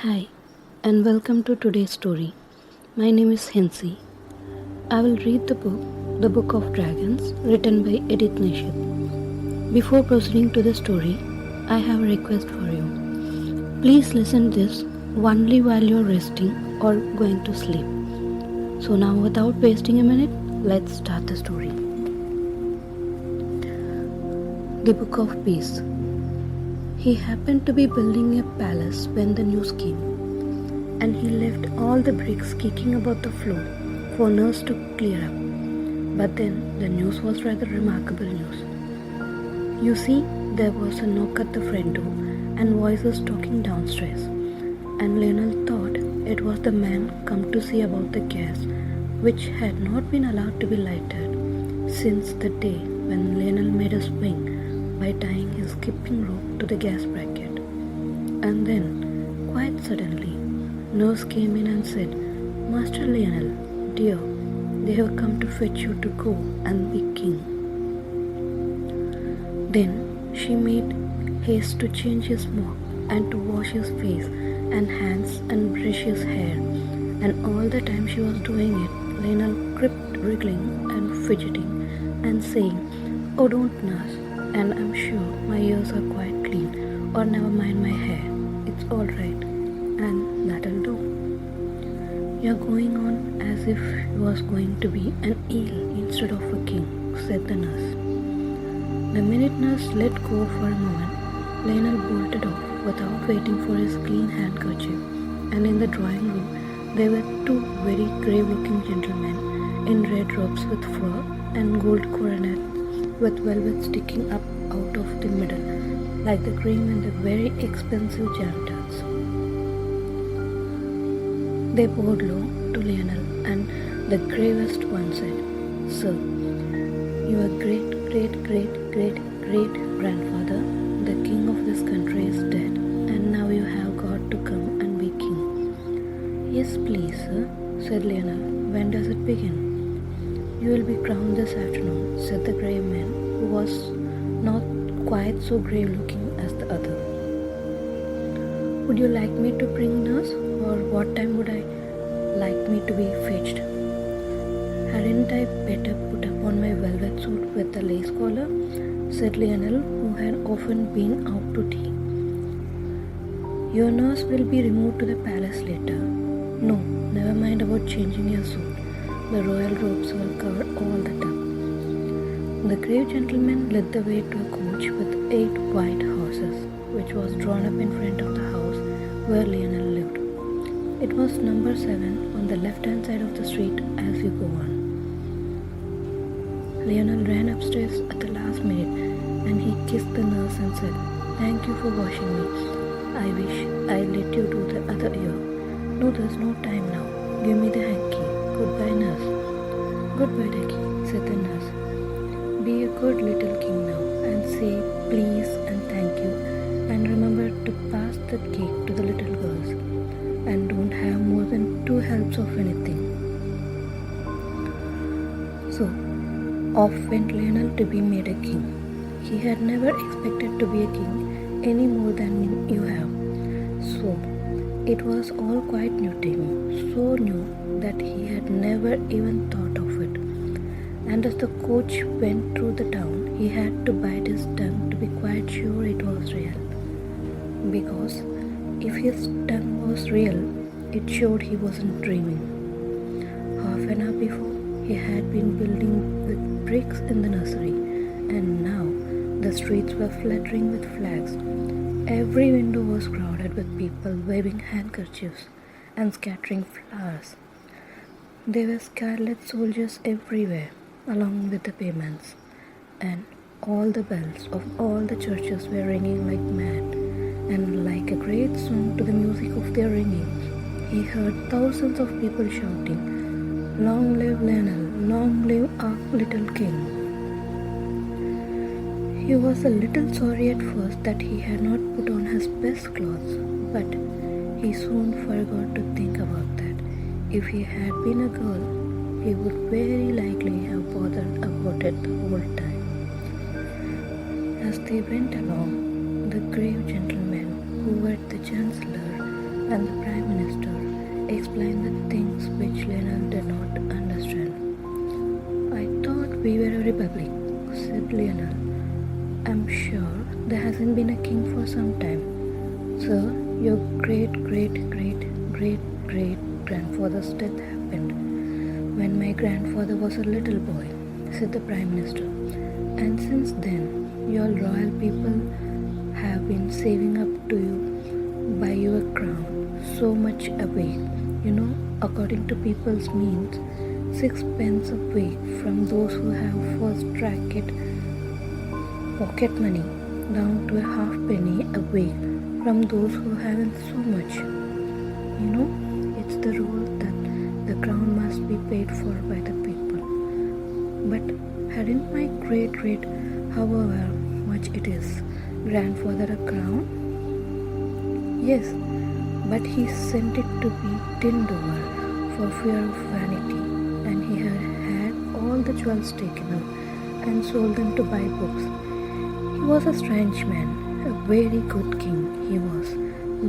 Hi, and welcome to today's story. My name is Hensi. I will read The Book of Dragons, written by Edith Nishit. Before proceeding to the story, I have a request for you. Please listen this only while you're resting or going to sleep. So now, without wasting a minute, let's start the story. The Book of Peace. He happened to be building a palace when the news came, and he left all the bricks kicking about the floor for nurse to clear up. But then the news was rather remarkable news. You see, there was a knock at the front door and voices talking downstairs, and Lionel thought it was the man come to see about the gas, which had not been allowed to be lighted since the day when Lionel made a swing by tying his skipping rope to the gas bracket. And then, quite suddenly, nurse came in and said, "Master Lionel, dear, they have come to fetch you to go and be king." Then she made haste to change his smock and to wash his face and hands and brush his hair. And all the time she was doing it, Lionel kept wriggling and fidgeting and saying, "Oh, don't nurse, and I'm sure my ears are quite clean, or never mind my hair, it's all right, and that'll do." "You're going on as if he was going to be an eel instead of a king," said the nurse. The minute nurse let go for a moment, Lionel bolted off without waiting for his clean handkerchief, and in the drawing room there were two very grave-looking gentlemen in red robes with fur and gold coronets with velvet sticking up out of the middle, like the cream in the very expensive janitors. They bowed low to Lionel, and the gravest one said, "Sir, your great-great-great-great-great-grandfather, the king of this country, is dead, and now you have got to come and be king." "Yes, please, sir," said Lionel. "When does it begin?" "You will be crowned this afternoon," said the grave man, who was not quite so grave-looking as the other. "Would you like me to bring nurse, or what time would I like me to be fetched?" "Hadn't I better put upon my velvet suit with the lace collar?" said Lionel, who had often been out to tea. "Your nurse will be removed to the palace later. No, never mind about changing your suit. The royal robes will cover all the tub." The grave gentleman led the way to a coach with 8 white horses, which was drawn up in front of the house where Lionel lived. It was number 7 on the left-hand side of the street as you go on. Lionel ran upstairs at the last minute, and he kissed the nurse and said, "Thank you for washing me. I wish I'd let you do the other ear. No, there's no time now. Give me the hanky. Goodbye, nurse." "Goodbye, Ducky," said the nurse. "Be a good little king now, and say please and thank you, and remember to pass the cake to the little girls, and don't have more than 2 helps of anything." So, off went Lionel to be made a king. He had never expected to be a king any more than you have. So, it was all quite new to him, so new that he had never even thought of it. And as the coach went through the town, he had to bite his tongue to be quite sure it was real. Because if his tongue was real, it showed he wasn't dreaming. Half an hour before, he had been building with bricks in the nursery, and now the streets were fluttering with flags. Every window was crowded with people waving handkerchiefs and scattering flowers. There were scarlet soldiers everywhere, along with the pavements, and all the bells of all the churches were ringing like mad, and like a great song to the music of their ringing, he heard thousands of people shouting, "Long live Lionel, long live our little king." He was a little sorry at first that he had not put on his best clothes, but he soon forgot to think about that. If he had been a girl, he would very likely have bothered about it the whole time. As they went along, the grave gentlemen who were the chancellor and the Prime Minister explained the things which Lionel did not understand. I thought we were a republic, said Lionel. I'm sure there hasn't been a king for some time. Sir, your great-great-great-great-grandfather's death happened when my grandfather was a little boy, said the Prime Minister. And since then, your royal people have been saving up to you by your crown so much a week. According to people's means, 6 pence a week from those who have first racket pocket money down to a halfpenny a week from those who haven't so much. It's the rule that the crown must be paid for by the people. But hadn't my great, however much it is, grandfather a crown? Yes, but he sent it to be tinned over for fear of vanity, and he had all the jewels taken out and sold them to buy books. He was a strange man, a very good king he was,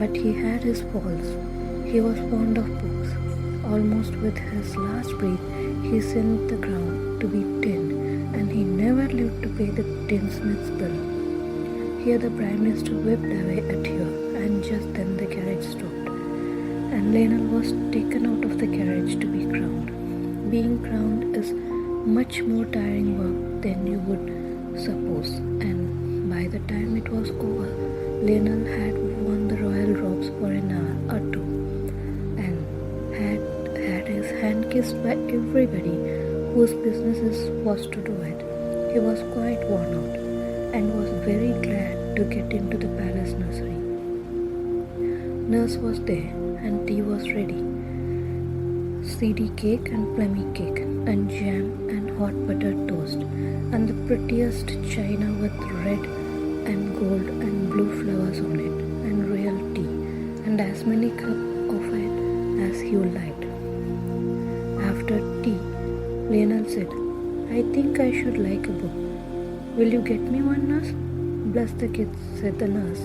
but he had his faults. He was fond of books. Almost with his last breath, he sent the crown to be tinned, and he never lived to pay the tinsmith's bill. Here the Prime Minister whipped away a tear, and just then the carriage stopped, and Lionel was taken out of the carriage to be crowned. Being crowned is much more tiring work than you would suppose, and by the time it was over, Lionel had worn the royal robes for an hour or two, and had his hand kissed by everybody whose business was to do it. He was quite worn out, and was very glad to get into the palace nursery. Nurse was there, and tea was ready. Seedy cake and plummy cake, and jam and hot buttered toast, and the prettiest china with red and gold and blue flowers on it, and real tea, and as many cups of it as you liked. After tea, Lionel said, I think I should like a book. Will you get me one, nurse? Bless the kids, said the nurse.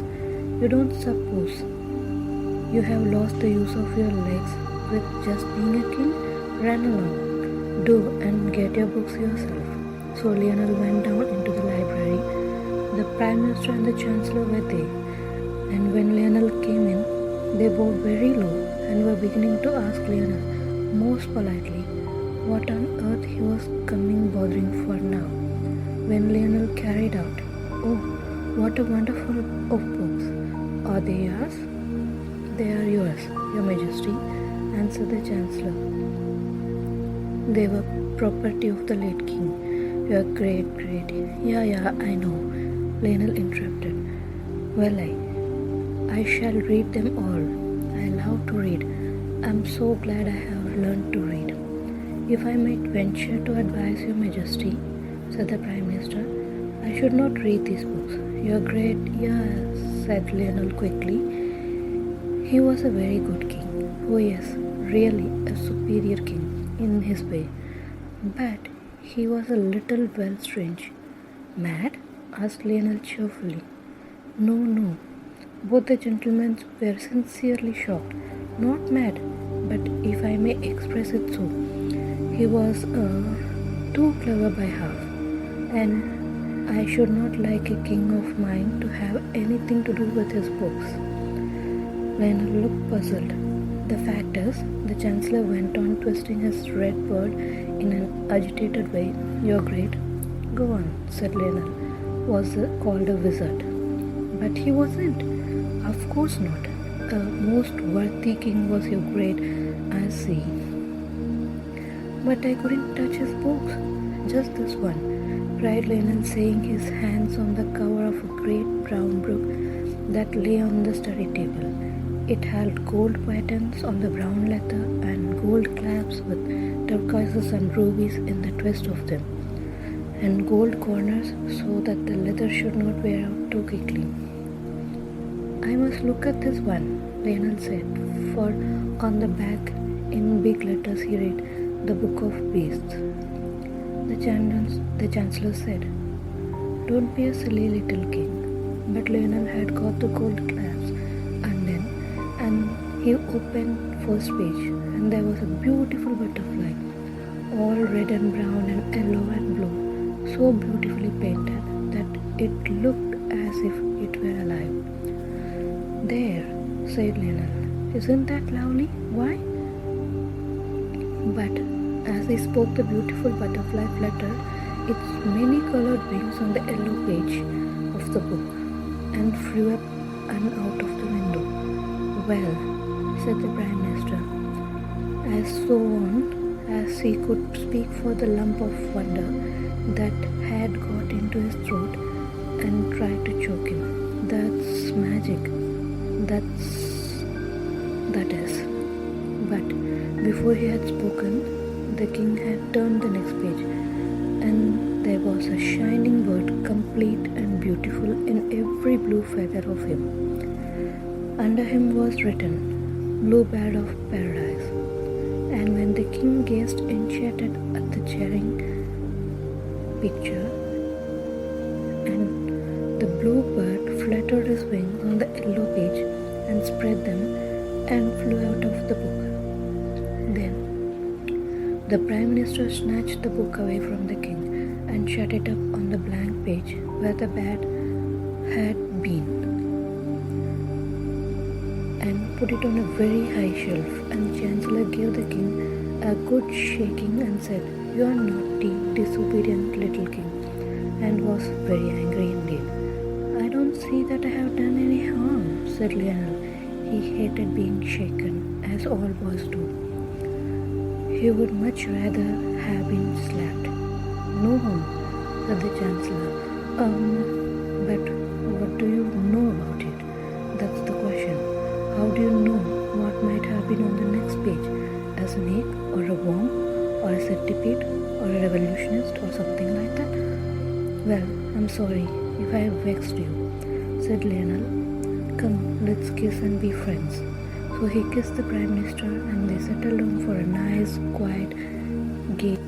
You don't suppose you have lost the use of your legs with just being a king? Run along, do, and get your books yourself. So Lionel went down into the library. The Prime Minister and the Chancellor were there, and when Lionel came in, they bowed very low and were beginning to ask Lionel most politely what on earth he was coming bothering for now. When Lionel carried out, Oh, what a wonderful of books. Are they yours? They are yours, Your Majesty, answered the Chancellor. They were property of the late king. Your great. Yeah, I know, Lionel interrupted. Well, I shall read them all. I love to read. I'm so glad I have learned to read. If I might venture to advise Your Majesty, said the Prime Minister, I should not read these books. Your great, yes, said Lionel quickly. He was a very good king. Oh yes, really a superior king in his way. But he was a little well strange. Mad? Asked Lionel cheerfully. No. Both the gentlemen were sincerely shocked. Not mad, but if I may express it so, he was too clever by half, and I should not like a king of mine to have anything to do with his books. Lionel looked puzzled. The fact is, the Chancellor went on twisting his red beard in an agitated way. Your great, go on, said Lionel, was called a wizard. But he wasn't. Of course not. A most worthy king was your great, I see. But I couldn't touch his books. Just this one, cried Lionel, saying his hands on the cover of a great brown book that lay on the study table. It held gold patterns on the brown leather and gold clasps with turquoises and rubies in the twist of them, and gold corners so that the leather should not wear out too quickly. I must look at this one, Lionel said, for on the back in big letters he read, The Book of Beasts. The Chancellor said, Don't be a silly little king. But Lionel had got the gold clasps, and He opened first page and there was a beautiful butterfly, all red and brown and yellow and blue, so beautifully painted that it looked as if it were alive. There, said Lionel, isn't that lovely? Why? But as he spoke, the beautiful butterfly fluttered its many-colored wings on the yellow page of the book and flew up and out of the window. Well, said the Prime Minister, as so on as he could speak for the lump of wonder that had got into his throat and tried to choke him. That's magic. That is. But before he had spoken, the king had turned the next page, and there was a shining bird, complete and beautiful in every blue feather of him. Under him was written, Bluebird of Paradise. And when the king gazed enchanted at the charming picture, and the bluebird fluttered his wings on the yellow page and spread them and flew out of the book. Then the Prime Minister snatched the book away from the king and shut it up on the blank page where the bird had been, and put it on a very high shelf, and the Chancellor gave the king a good shaking and said, You are naughty, disobedient little king, and was very angry indeed. I don't see that I have done any harm, said Lionel. He hated being shaken, as all boys do. He would much rather have been slapped. No harm, said the Chancellor. But what do you know about it? That's the question. How do you know what might have been on the next page? A snake or a worm or a centipede or a revolutionist or something like that? Well, I'm sorry if I have vexed you, said Lionel. Come, let's kiss and be friends. So he kissed the Prime Minister and they settled down for a nice, quiet game.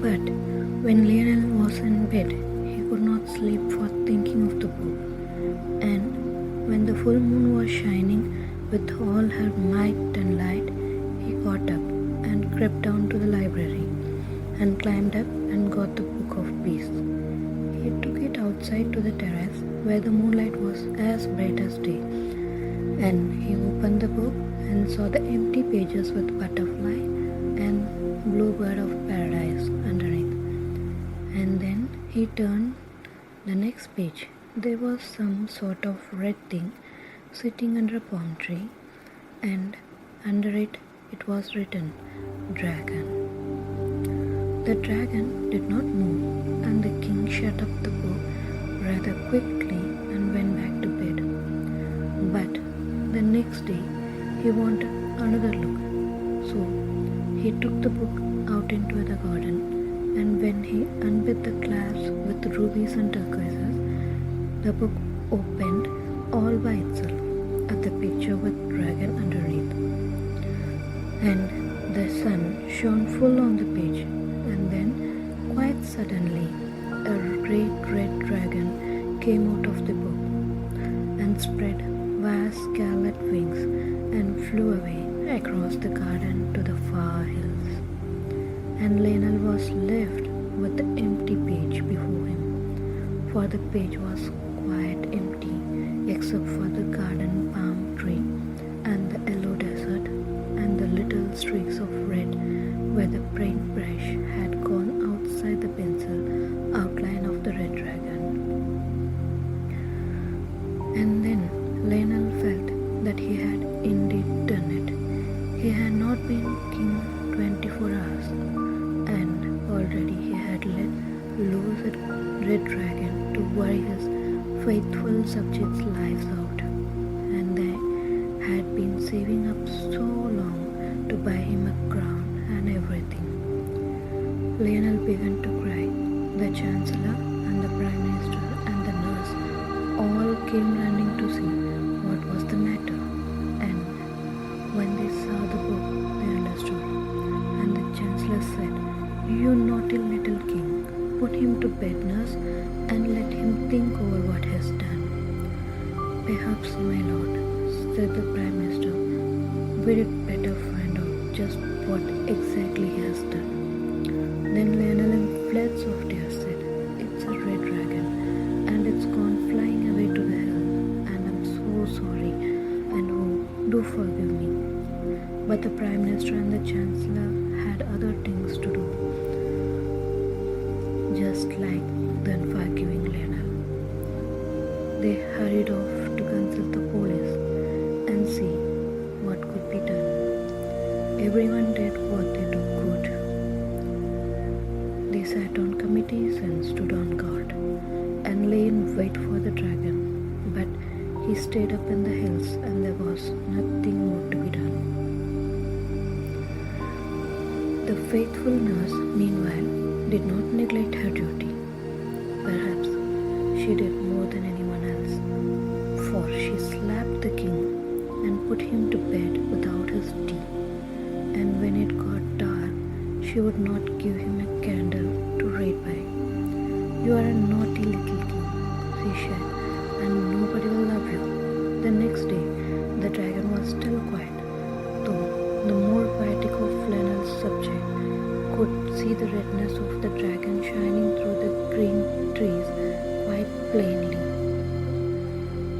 But when Lionel was in bed, he could not sleep for thinking of the book. And when the full moon was shining with all her might and light, he got up and crept down to the library and climbed up and got the Book of Peace. He took it outside to the terrace where the moonlight was as bright as day, and he opened the book and saw the empty pages with butterfly and bluebird of paradise underneath. And then he turned the next page. There was some sort of red thing sitting under a palm tree, and under it was written, Dragon. The dragon did not move, and the king shut up the book rather quickly and went back to bed. But the next day he wanted another look, so he took the book out into the garden, and when he unbid the clasps with rubies and turquoises, the book opened all by itself at the picture with dragon underneath, and the sun shone full on the page. And then, quite suddenly, a great red dragon came out of the book and spread vast scarlet wings and flew away across the garden to the far hills. And Lionel was left with the empty page before him, for the page was quite empty except for the garden palm tree and the yellow desert and the little streaks of red where the paintbrush had gone outside the pencil outline of the red dragon. And then Lionel felt that he had indeed done it. He had not been king 24 hours, and already he had let loose a red dragon to worry his faithful subjects' lives out, and they had been saving up so long to buy him a crown and everything. Lionel began to cry. The Chancellor and the Prime Minister and the nurse all came running to see what was the matter, and when they saw the book, they understood. And the Chancellor said, You naughty little king, put him to bed, nurse, and let him think over what he has done. Perhaps, my lord, said the Prime Minister, we'd better find out just what exactly he has done. Then Lionel fled softly and said, it's a red dragon, and it's gone flying away to the hill, and I'm so sorry, and oh, do forgive me. But the Prime Minister and the Chancellor had other things to do, just like the unforgiving Lionel. They hurried off to consult the police and see what could be done. Everyone did what they could. They sat on committees and stood on guard and lay in wait for the dragon, but he stayed up in the hills and there was nothing more to be done. The faithful nurse, meanwhile, did not neglect her duty. Perhaps she did more than anyone else, for she slapped the king and put him to bed without his tea, and when it got dark, she would not give him a candle to read by. You are a naughty little king, she said, and nobody will love you. The next day, the dragon was still quiet, though the more poetic of Lionel's subject could see the redness of the dragon shining through the green trees quite plainly.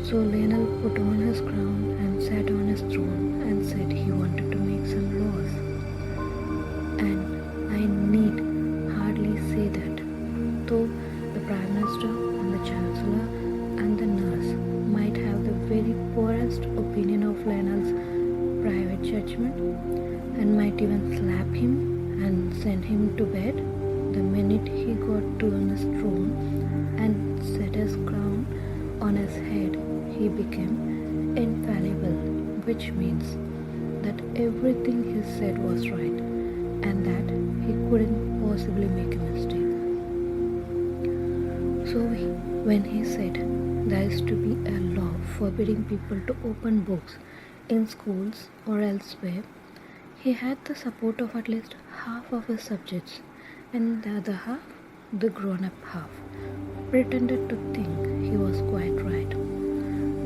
So Lionel put on his crown and sat on his throne and said he wanted to make some laws. And I need hardly say that, though the Prime Minister and the Chancellor and the nurse might have the very poorest opinion of Lionel's private judgment and might even slap him and send him to bed the minute he got to on his throne and set his crown on his head, he became infallible, which means that everything he said was right and that he couldn't possibly make a mistake. So when he said there is to be a law forbidding people to open books in schools or elsewhere, he had the support of at least half of his subjects, and the other half, the grown-up half, pretended to think he was quite right.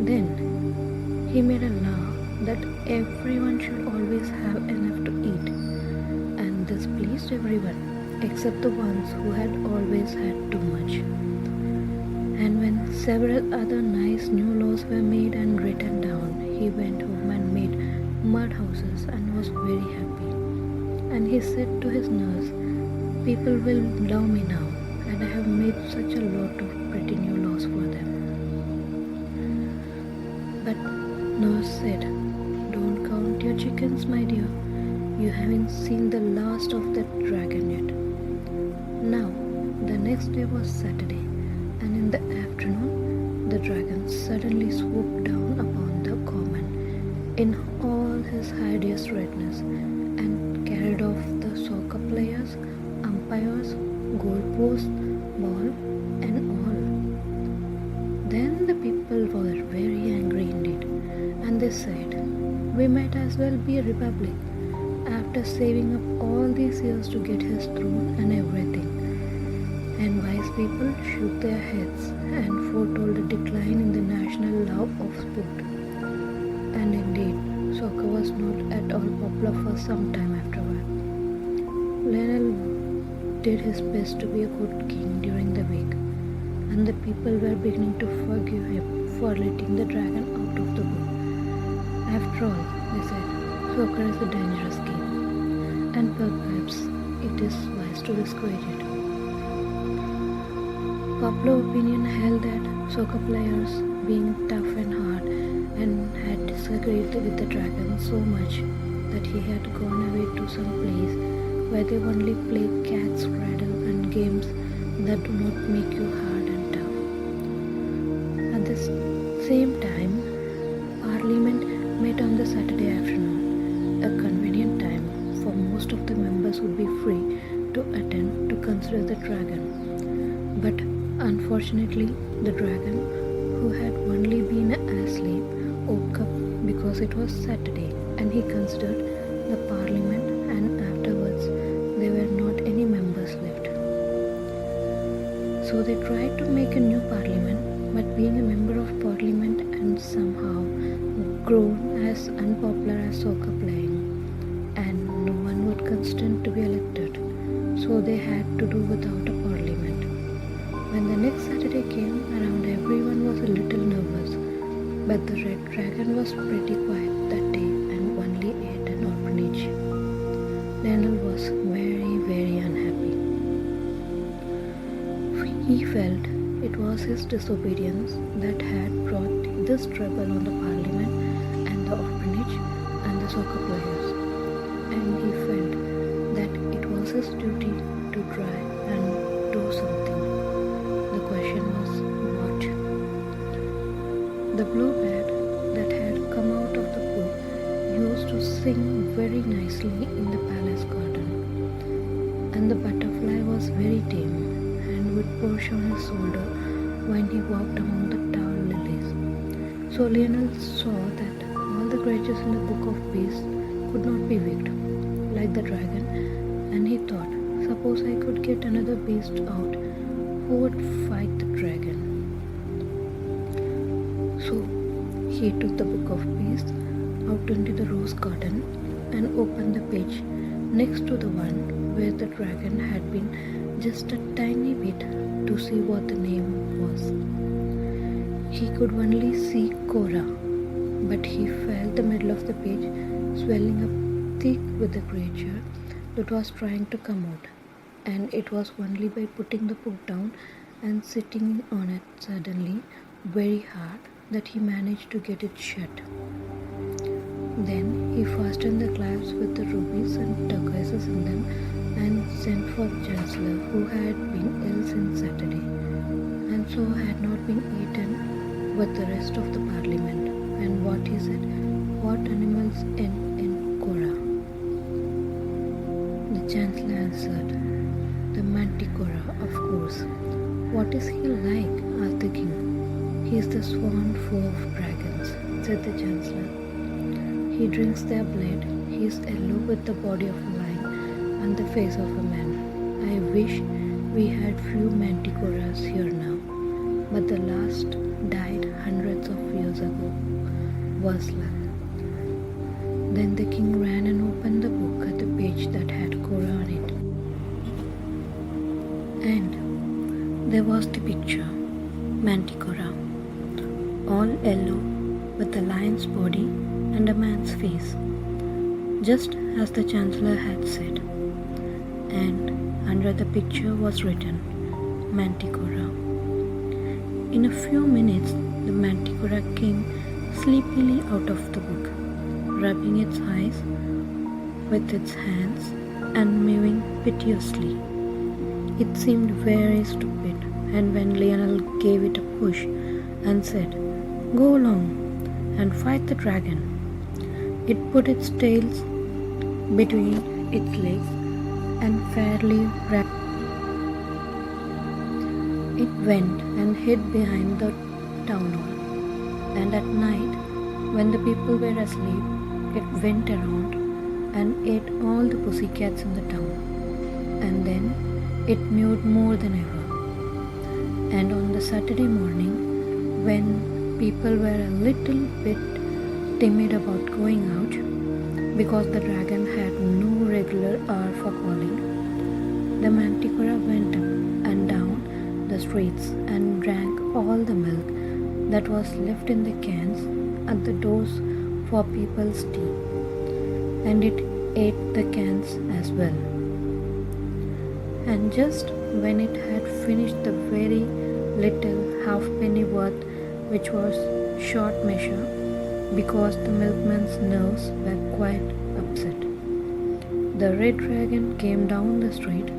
Then he made a law that everyone should always have enough to eat, and this pleased everyone except the ones who had always had too much. And when several other nice new laws were made and written down, he went home and made mud houses and was very happy. And he said to his nurse, people will love me now, and I have made such a lot of pretty new laws for them. But nurse said, don't count your chickens, my dear. You haven't seen the last of that dragon yet. Now, the next day was Saturday, and in the afternoon, the dragon suddenly swooped down upon the common in all his hideous redness and carried off the soccer players, umpires, goalposts, ball, and all. Then the people were very angry indeed, and they said, we might as well be a republic after saving up all these years to get his throne and everything. And wise people shook their heads and foretold a decline in the national love of sport. And indeed, soccer was not at all popular for some time afterward. Lionel did his best to be a good king during the week, and the people were beginning to forgive him for letting the dragon out of the book. After all, they said, soccer is a dangerous game, and perhaps it is wise to discourage it. Popular opinion held that soccer players, being tough and hard, and had disagreed with the dragon so much that he had gone away to some place where they only play cat's cradle and games that do not make you hard and tough. At the same time, Parliament met on the Saturday afternoon, a convenient time for most of the members would be free to attend to consider the dragon. But unfortunately, the dragon, who had only been asleep, woke up because it was Saturday, and he considered the Parliament, and afterwards there were not any members left. So they tried to make a new Parliament but being a member of parliament and somehow grown as unpopular as soccer playing, and no one would consent to be elected, so they had to do without a parliament. When the next Saturday came around, everyone was a little nervous, but the Red Dragon was pretty quiet that day and only ate an orphanage. Lionel was very, very unhappy. He felt it was his disobedience that had brought this trouble on the parliament and the orphanage and the soccer players, and he felt that it was his duty to try and do something. The question was what? The blue bat that had come out of the book used to sing very nicely in the palace garden, and the butterfly was very tame and would perch on his shoulder when he walked among the tall lilies. So Lionel saw that all the creatures in the book of beasts could not be wicked, like the dragon, and he thought, suppose I could get another beast out who would fight the dragon. So he took the book of beasts out into the rose garden and opened the page next to the one where the dragon had been just a tiny bit to see what the name was. He could only see Cora, but he felt the middle of the page swelling up thick with the creature that was trying to come out, and it was only by putting the book down and sitting on it suddenly very hard that he managed to get it shut. Then he fastened the clasps with the rubies and turquoises in them and sent for the chancellor, who had been ill since Saturday, and so had not been eaten with the rest of the parliament. And what he said, what animals end in Cora? The chancellor answered, the manticora, of course. What is he like? Asked the king. He is the swan full of dragons, said the chancellor. He drinks their blood. He is yellow with the body of a lion and the face of a man. I wish we had few manticoras here now, but the last died hundreds of years ago. Worse luck. Then the king ran and opened the book at the page that had Cora on it. And there was the picture, Manticora, all yellow with a lion's body and a man's face, just as the chancellor had said. And under the picture was written, Manticora. In a few minutes, the Manticora came sleepily out of the book, rubbing its eyes with its hands and mewing piteously. It seemed very stupid, and when Lionel gave it a push and said, "Go along and fight the dragon," it put its tails between its legs and fairly ran. It went and hid behind the town hall, and at night, when the people were asleep, it went around and ate all the pussycats in the town, and then it mewed more than ever. And on the Saturday morning, when people were a little bit timid about going out because the dragon had no regular hour for calling, the Manticora went up and down the streets and drank all the milk that was left in the cans at the doors for people's tea, and it ate the cans as well. And just when it had finished the very little halfpenny worth, which was short measure because the milkman's nerves were quite upset, the red dragon came down the street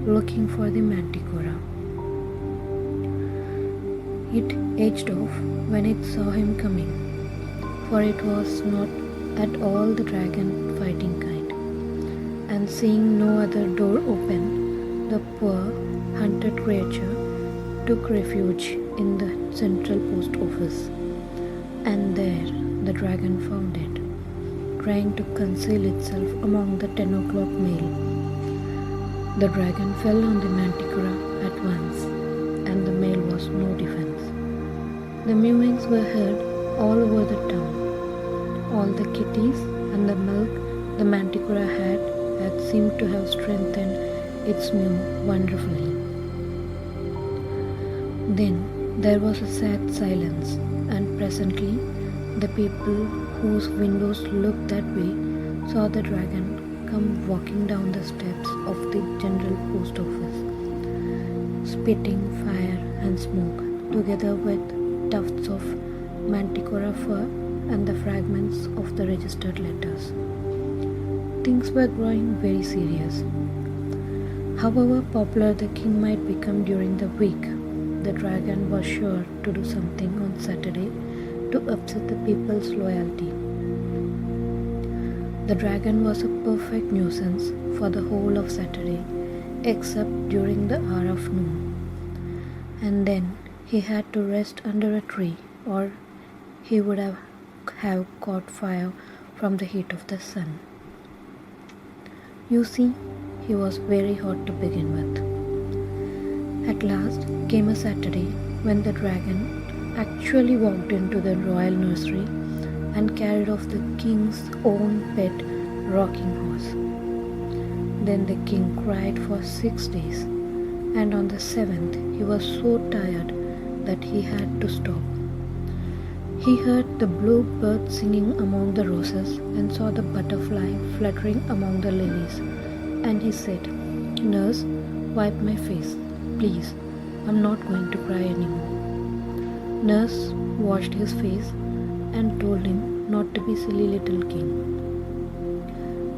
looking for the Manticora. It edged off when it saw him coming, for it was not at all the dragon fighting kind, and seeing no other door open, the poor hunted creature took refuge in the central post office, and there the dragon found it, trying to conceal itself among the 10 o'clock mail. The dragon fell on the Manticora at once, and the mail was no defense. The mewings were heard all over the town. All the kitties and the milk the manticora had seemed to have strengthened its mew wonderfully. Then there was a sad silence, and presently the people whose windows looked that way saw the dragon come walking down the steps of the general post office, spitting fire and smoke, together with tufts of manticora fur and the fragments of the registered letters. Things were growing very serious. However popular the king might become during the week, the dragon was sure to do something on Saturday to upset the people's loyalty. The dragon was a perfect nuisance for the whole of Saturday, except during the hour of noon. And then he had to rest under a tree, or he would have caught fire from the heat of the sun. You see, he was very hot to begin with. At last came a Saturday when the dragon actually walked into the royal nursery and carried off the king's own pet rocking horse. Then the king cried for 6 days, and on the 7th he was so tired that he had to stop. He heard the bluebird singing among the roses and saw the butterfly fluttering among the lilies, and he said, "Nurse, wipe my face, please. I'm not going to cry anymore." Nurse washed his face and told him not to be silly, little king.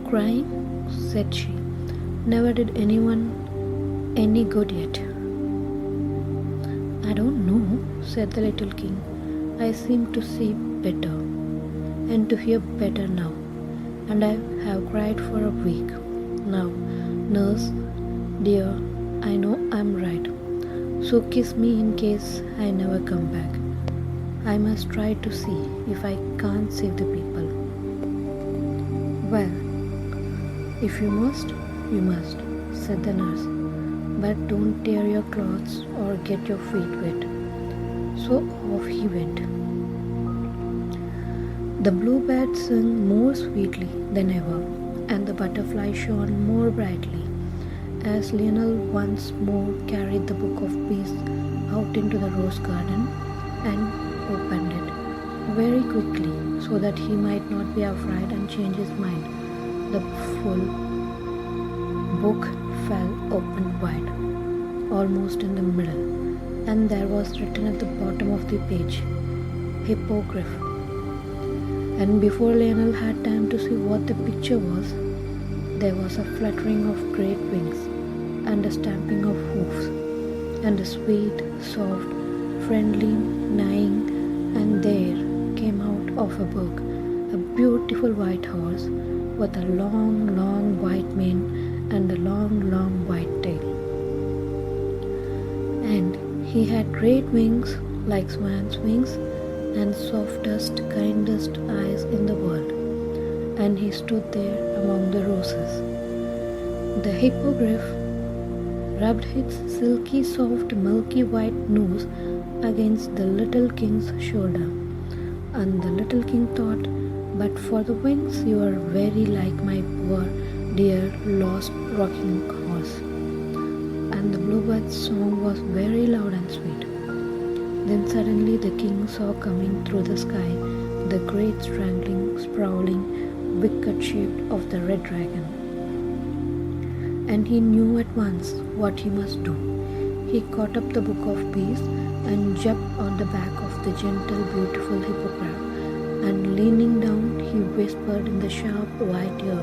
"Crying?" said she. "Never did anyone any good yet." "I don't know," said the little king. "I seem to see better and to hear better now, and I have cried for a week. Now, nurse, dear, I know I'm right, so kiss me in case I never come back. I must try to see if I can't save the people." "Well, if you must," said the nurse, "but don't tear your clothes or get your feet wet." So off he went. The bluebird sang more sweetly than ever, and the butterfly shone more brightly, as Lionel once more carried the book of peace out into the rose garden and opened it very quickly so that he might not be afraid and change his mind. The full book fell open wide, almost in the middle, and there was written at the bottom of the page, "Hippogriff." And before Lionel had time to see what the picture was, there was a fluttering of great wings, and a stamping of hoofs, and a sweet, soft, friendly neighing, and there came out of a book a beautiful white horse with a long, long white mane and a long, long white tail. And he had great wings like swan's wings, and softest, kindest eyes in the world, and he stood there among the roses. The hippogriff rubbed his silky, soft, milky white nose against the little king's shoulder, and the little king thought, "But for the wings, you are very like my poor, dear, lost rocking horse." And the bluebird's song was very loud and sweet. Then suddenly the king saw coming through the sky the great strangling, sprawling, wicked shape of the red dragon. And he knew at once what he must do. He caught up the book of peace and jumped on the back of the gentle, beautiful hippogriff, and leaning down he whispered in the sharp white ear,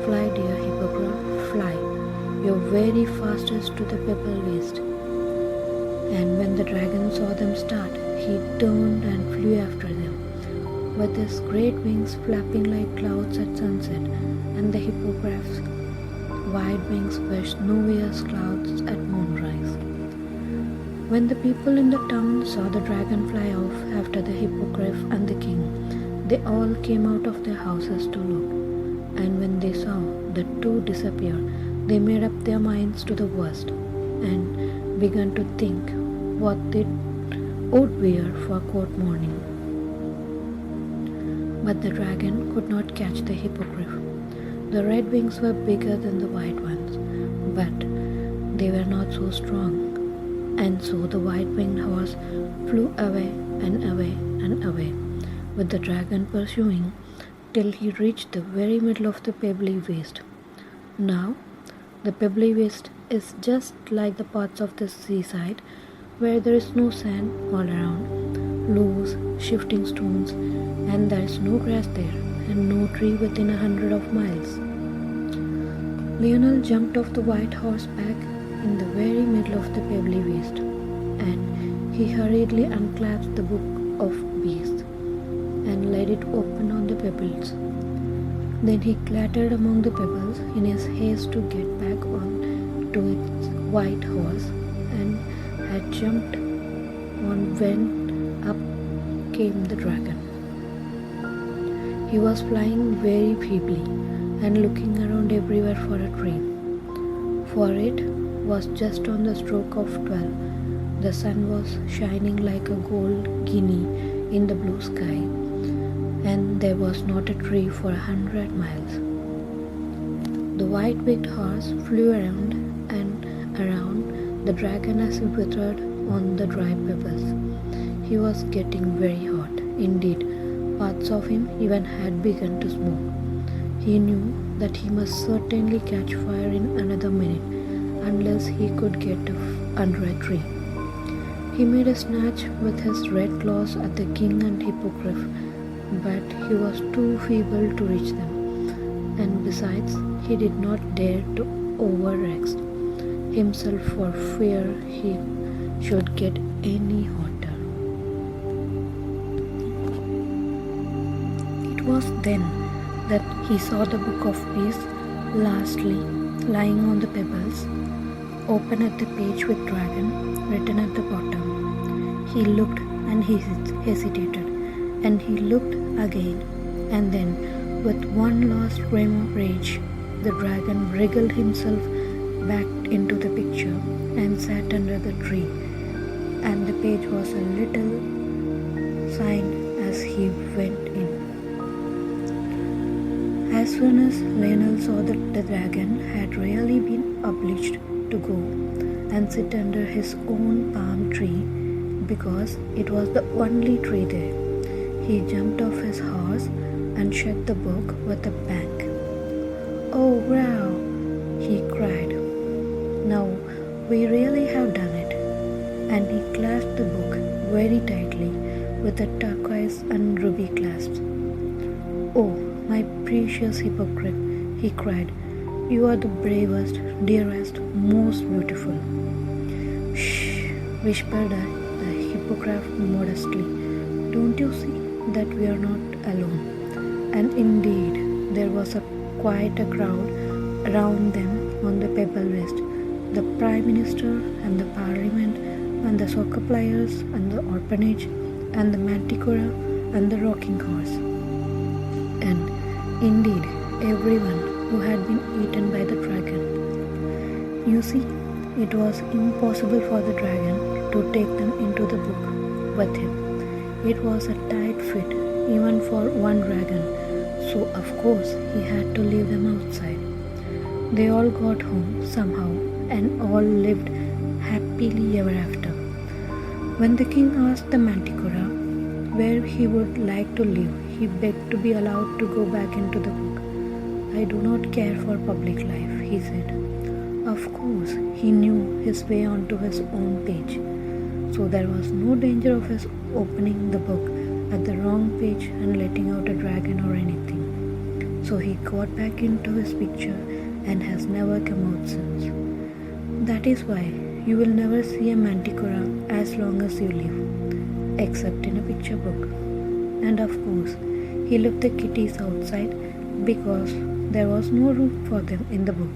"Fly, dear hippogriff, fly. You're very fastest to the pebble waist." And when the dragon saw them start, he turned and flew after them, with his great wings flapping like clouds at sunset, and the hippogriff's wide wings were snowy as clouds at moonrise. When the people in the town saw the dragon fly off after the hippogriff and the king, they all came out of their houses to look, and when they saw the two disappear, they made up their minds to the worst, and began to think what would wear for court mourning. But the dragon could not catch the hippogriff. The red wings were bigger than the white ones, but they were not so strong, and so the white-winged horse flew away and away and away, with the dragon pursuing till he reached the very middle of the pebbly waste. Now, the pebbly waste is just like the parts of the seaside where there is no sand all around, loose, shifting stones, and there is no grass there, and no tree within 100 of miles. Lionel jumped off the white horse back in the very middle of the pebbly waste, and he hurriedly unclasped the book of beasts and laid it open on the pebbles. Then he clattered among the pebbles in his haste to get back on to its white horse, and had jumped on when up came the dragon. He was flying very feebly and looking around everywhere for a tree, for it was just on the stroke of 12. The sun was shining like a gold guinea in the blue sky, and there was not a tree for 100 miles. The white-winged horse flew around and around the dragon as he withered on the dry pebbles. He was getting very hot. Indeed, parts of him even had begun to smoke. He knew that he must certainly catch fire in another minute, unless he could get under a tree. He made a snatch with his red claws at the king and hippogriff, but he was too feeble to reach them, and besides, he did not dare to overexert himself for fear he should get any hotter. It was then that he saw the book of beasts lastly lying on the pebbles, open at the page with dragon written at the bottom. He looked and he hesitated, and he looked again, and then, with one last scream of rage, the dragon wriggled himself back into the picture and sat under the tree, and the page was a little sign as he went in. As soon as Lionel saw that the dragon had really been obliged to go and sit under his own palm tree, because it was the only tree there, he jumped off his horse and shut the book with a bang. "Oh, wow!" he cried. "Now we really have done it." And he clasped the book very tightly with the turquoise and ruby clasps. "Oh, my precious hippogriff," he cried, "you are the bravest, dearest, most beautiful." "Shh," whispered the hippogriff modestly. "Don't you see that we are not alone?" And indeed, there was quite a crowd around them on the pebble waste. The Prime Minister and the Parliament and the soccer players and the orphanage and the manticora and the rocking horse. And indeed, everyone who had been eaten by the dragon. You see, it was impossible for the dragon to take them into the book with him. It was a tight fit even for one dragon, so of course he had to leave them outside. They all got home somehow and all lived happily ever after. When the king asked the manticora where he would like to live, he begged to be allowed to go back into the book. "I do not care for public life," he said. Of course, he knew his way onto his own page, so there was no danger of his opening the book at the wrong page and letting out a dragon or anything. So he got back into his picture and has never come out since. That is why you will never see a manticora as long as you live, except in a picture book. And of course, he left the kitties outside because there was no room for them in the book.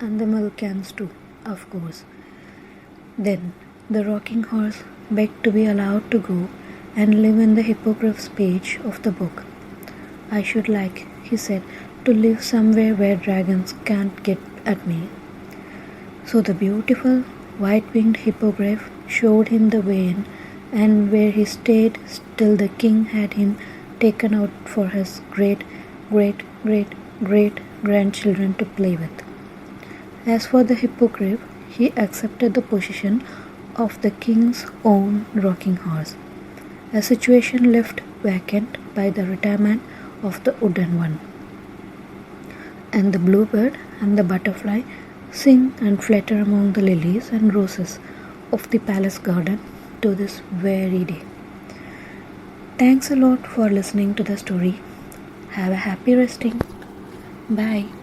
And the milk cans too, of course. Then the rocking horse begged to be allowed to go and live in the hippogriff's page of the book. "I should like," he said, "to live somewhere where dragons can't get at me." So the beautiful white-winged hippogriff showed him the way in and where he stayed till the king had him taken out for his great great great great grandchildren to play with. As for the hippogriff, he accepted the position of the king's own rocking horse, a situation left vacant by the retirement of the wooden one. And the bluebird and the butterfly sing and flutter among the lilies and roses of the palace garden to this very day. Thanks a lot for listening to the story. Have a happy resting. Bye.